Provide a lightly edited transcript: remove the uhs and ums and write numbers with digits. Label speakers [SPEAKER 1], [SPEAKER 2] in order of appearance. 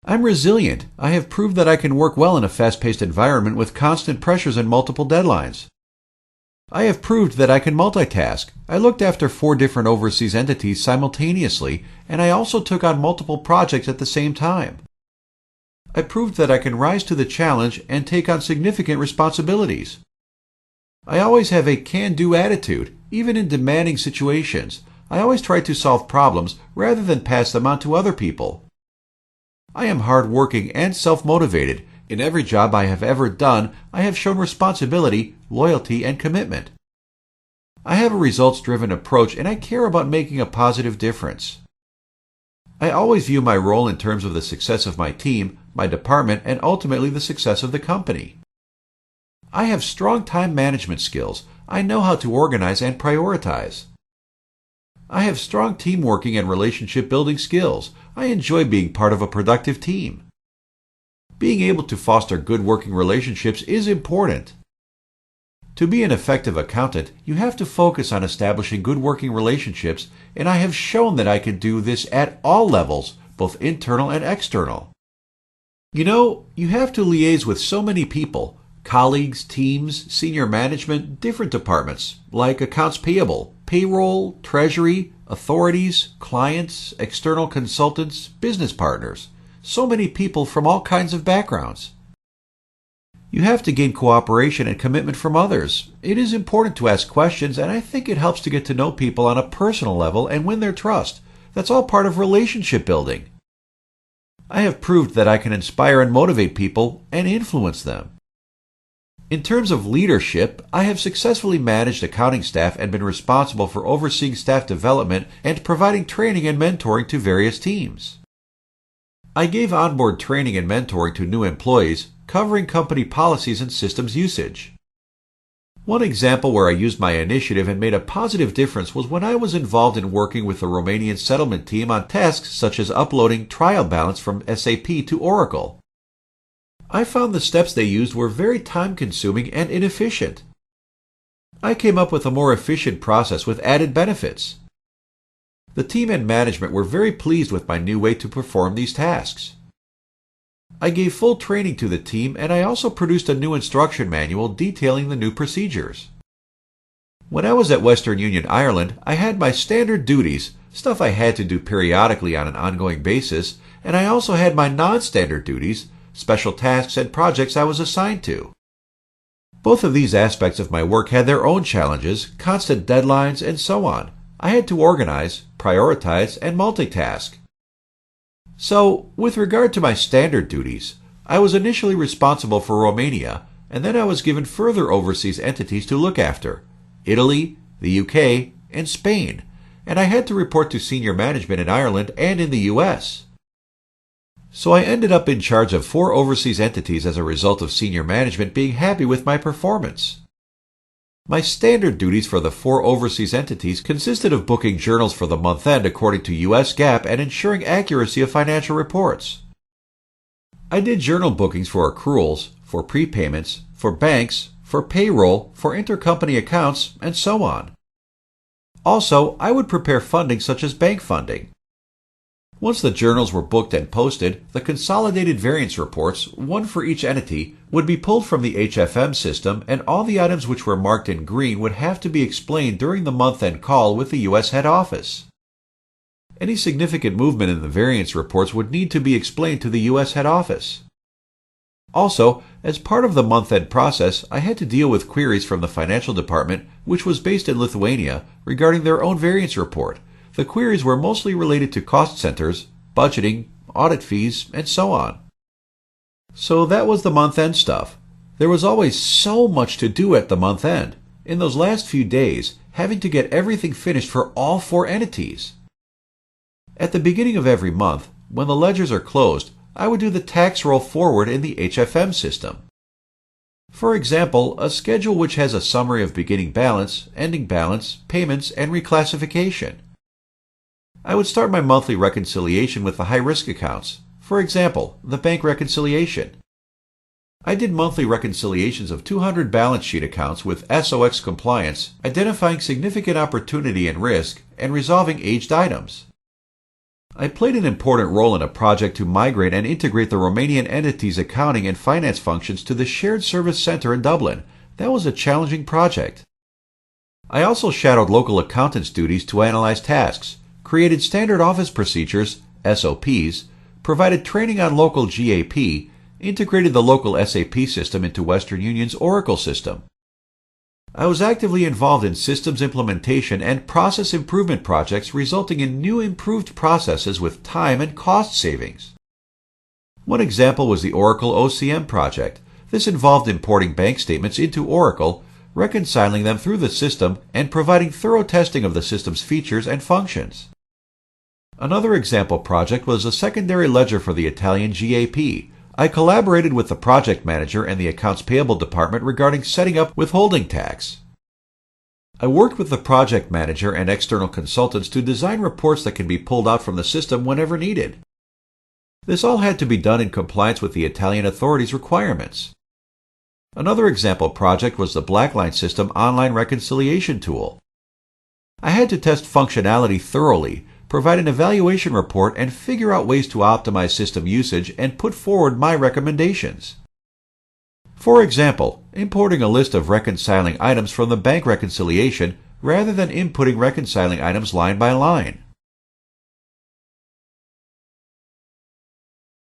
[SPEAKER 1] I'm resilient. I have proved that I can work well in a fast-paced environment with constant pressures and multiple deadlines. I have proved that I can multitask. I looked after 4 different overseas entities simultaneously, and I also took on multiple projects at the same time. I proved that I can rise to the challenge and take on significant responsibilities. I always have a can-do attitude, even in demanding situations. I always try to solve problems rather than pass them on to other people. I am hardworking and self-motivated. In every job I have ever done, I have shown responsibility, loyalty, and commitment. I have a results-driven approach and I care about making a positive difference. I always view my role in terms of the success of my team, my department, and ultimately the success of the company. I have strong time management skills. I know how to organize and prioritize. I have strong teamworking and relationship building skills. I enjoy being part of a productive team. Being able to foster good working relationships is important. To be an effective accountant, you have to focus on establishing good working relationships, and I have shown that I can do this at all levels, both internal and external. You have to liaise with so many people, colleagues, teams, senior management, different departments, like accounts payable, payroll, treasury, authorities, clients, external consultants, business partners. So many people from all kinds of backgrounds. You have to gain cooperation and commitment from others. It is important to ask questions, and I think it helps to get to know people on a personal level and win their trust. That's all part of relationship building. I have proved that I can inspire and motivate people and influence them. In terms of leadership, I have successfully managed accounting staff and been responsible for overseeing staff development and providing training and mentoring to various teams. I gave onboard training and mentoring to new employees, covering company policies and systems usage. One example where I used my initiative and made a positive difference was when I was involved in working with the Romanian settlement team on tasks such as uploading trial balance from SAP to Oracle. I found the steps they used were very time-consuming and inefficient. I came up with a more efficient process with added benefits. The team and management were very pleased with my new way to perform these tasks. I gave full training to the team, and I also produced a new instruction manual detailing the new procedures. When I was at Western Union Ireland, I had my standard duties, stuff I had to do periodically on an ongoing basis, and I also had my non-standard duties, special tasks and projects I was assigned to. Both of these aspects of my work had their own challenges, constant deadlines, and so on. I had to organize, prioritize, and multitask. So, with regard to my standard duties, I was initially responsible for Romania, and then I was given further overseas entities to look after: Italy, the UK, and Spain, and I had to report to senior management in Ireland and in the US. So I ended up in charge of 4 overseas entities as a result of senior management being happy with my performance. My standard duties for the 4 overseas entities consisted of booking journals for the month end according to US GAAP and ensuring accuracy of financial reports. I did journal bookings for accruals, for prepayments, for banks, for payroll, for intercompany accounts, and so on. Also, I would prepare funding such as bank funding. Once the journals were booked and posted, the consolidated variance reports, one for each entity, would be pulled from the HFM system, and all the items which were marked in green would have to be explained during the month-end call with the U.S. head office. Any significant movement in the variance reports would need to be explained to the U.S. head office. Also, as part of the month-end process, I had to deal with queries from the financial department, which was based in Lithuania, regarding their own variance report. The queries were mostly related to cost centers, budgeting, audit fees, and so on. So that was the month-end stuff. There was always so much to do at the month-end. In those last few days, having to get everything finished for all 4 entities. At the beginning of every month, when the ledgers are closed, I would do the tax roll forward in the HFM system. For example, a schedule which has a summary of beginning balance, ending balance, payments, and reclassification. I would start my monthly reconciliation with the high-risk accounts, for example, the bank reconciliation. I did monthly reconciliations of 200 balance sheet accounts with SOX compliance, identifying significant opportunity and risk, and resolving aged items. I played an important role in a project to migrate and integrate the Romanian entity's accounting and finance functions to the Shared Service Center in Dublin. That was a challenging project. I also shadowed local accountants' duties to analyze tasks, created standard office procedures, SOPs, provided training on local GAAP, integrated the local SAP system into Western Union's Oracle system. I was actively involved in systems implementation and process improvement projects resulting in new improved processes with time and cost savings. One example was the Oracle OCM project. This involved importing bank statements into Oracle, reconciling them through the system, and providing thorough testing of the system's features and functions. Another example project was a secondary ledger for the Italian GAAP. I collaborated with the project manager and the accounts payable department regarding setting up withholding tax. I worked with the project manager and external consultants to design reports that can be pulled out from the system whenever needed. This all had to be done in compliance with the Italian authorities' requirements. Another example project was the Blackline System online reconciliation tool. I had to test functionality thoroughly, provide an evaluation report, and figure out ways to optimize system usage and put forward my recommendations. For example, importing a list of reconciling items from the bank reconciliation rather than inputting reconciling items line by line.